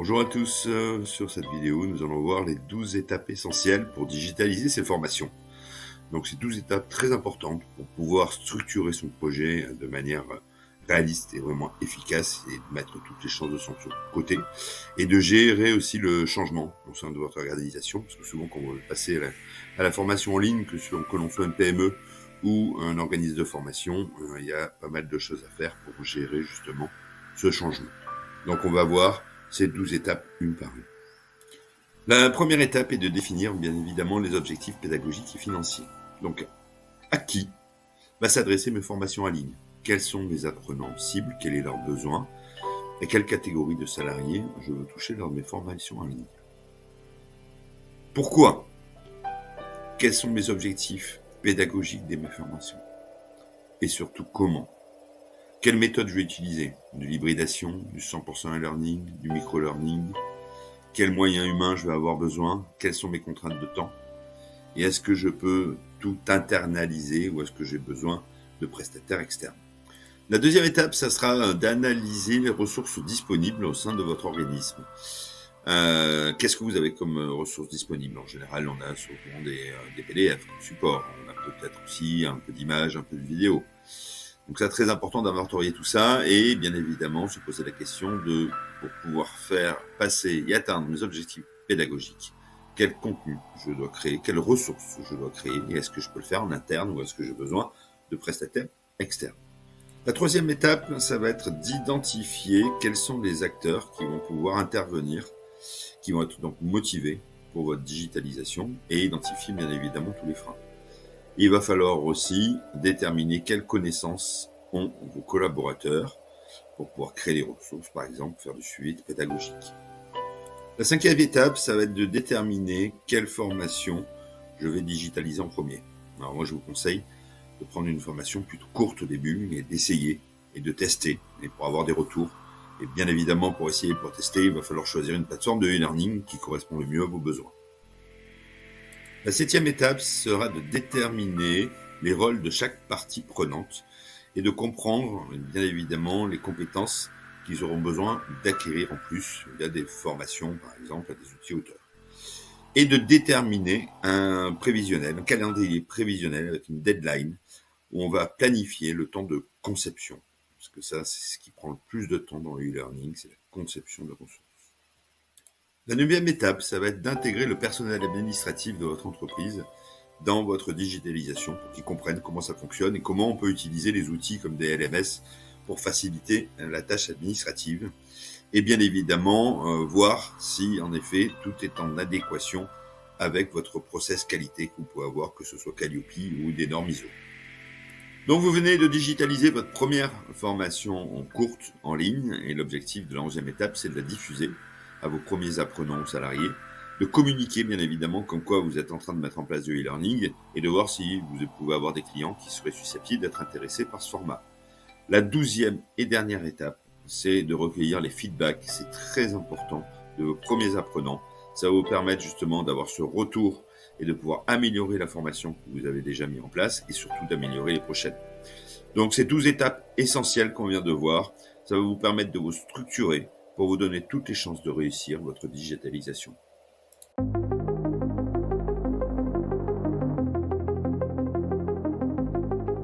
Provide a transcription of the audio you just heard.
Bonjour à tous, sur cette vidéo, nous allons voir les 12 étapes essentielles pour digitaliser ses formations. Donc ces 12 étapes très importantes pour pouvoir structurer son projet de manière réaliste et vraiment efficace et de mettre toutes les chances de son côté et de gérer aussi le changement au sein de votre organisation, parce que souvent quand vous passez à la formation en ligne, que l'on soit une PME ou un organisme de formation, il y a pas mal de choses à faire pour gérer justement ce changement. Donc on va voir ces 12 étapes une par une. La première étape est de définir bien évidemment les objectifs pédagogiques et financiers. Donc, à qui va s'adresser mes formations en ligne? Quels sont mes apprenants cibles? Quel est leur besoin? Et quelle catégorie de salariés je veux toucher lors de mes formations en ligne? Pourquoi? Quels sont mes objectifs pédagogiques de mes formations? Et surtout, comment? Quelle méthode je vais utiliser? De l'hybridation, du 100% e-learning, du micro-learning? Quels moyens humains je vais avoir besoin? Quelles sont mes contraintes de temps? Et est-ce que je peux tout internaliser ou est-ce que j'ai besoin de prestataires externes? La deuxième étape, ça sera d'analyser les ressources disponibles au sein de votre organisme. Qu'est-ce que vous avez comme ressources disponibles? En général, on a souvent des PDF comme support. On a peut-être aussi un peu d'images, un peu de vidéo. Donc c'est très important d'inventorier tout ça et bien évidemment se poser la question pour pouvoir faire passer et atteindre mes objectifs pédagogiques, quel contenu je dois créer, quelles ressources je dois créer et est-ce que je peux le faire en interne ou est-ce que j'ai besoin de prestataires externes. La troisième étape, ça va être d'identifier quels sont les acteurs qui vont pouvoir intervenir, qui vont être donc motivés pour votre digitalisation et identifier bien évidemment tous les freins. Il va falloir aussi déterminer quelles connaissances ont vos collaborateurs pour pouvoir créer des ressources, par exemple, faire du suivi pédagogique. La cinquième étape, ça va être de déterminer quelle formation je vais digitaliser en premier. Alors moi, je vous conseille de prendre une formation plutôt courte au début et d'essayer et de tester et pour avoir des retours. Et bien évidemment, pour essayer, pour tester, il va falloir choisir une plateforme de e-learning qui correspond le mieux à vos besoins. La septième étape sera de déterminer les rôles de chaque partie prenante et de comprendre, bien évidemment, les compétences qu'ils auront besoin d'acquérir en plus via des formations, par exemple, à des outils auteurs. Et de déterminer un prévisionnel, un calendrier prévisionnel avec une deadline où on va planifier le temps de conception. Parce que ça, c'est ce qui prend le plus de temps dans le e-learning, c'est la conception de ressources. La neuvième étape, ça va être d'intégrer le personnel administratif de votre entreprise dans votre digitalisation pour qu'ils comprennent comment ça fonctionne et comment on peut utiliser les outils comme des LMS pour faciliter la tâche administrative. Et bien évidemment, voir si en effet tout est en adéquation avec votre process qualité que vous pouvez avoir, que ce soit Calliope ou des normes ISO. Donc vous venez de digitaliser votre première formation en courte en ligne et l'objectif de la 11e étape, c'est de la diffuser à vos premiers apprenants ou salariés, de communiquer bien évidemment comme quoi vous êtes en train de mettre en place du e-learning et de voir si vous pouvez avoir des clients qui seraient susceptibles d'être intéressés par ce format. La 12e et dernière étape, c'est de recueillir les feedbacks. C'est très important de vos premiers apprenants. Ça va vous permettre justement d'avoir ce retour et de pouvoir améliorer la formation que vous avez déjà mis en place et surtout d'améliorer les prochaines. Donc ces 12 étapes essentielles qu'on vient de voir, ça va vous permettre de vous structurer pour vous donner toutes les chances de réussir votre digitalisation.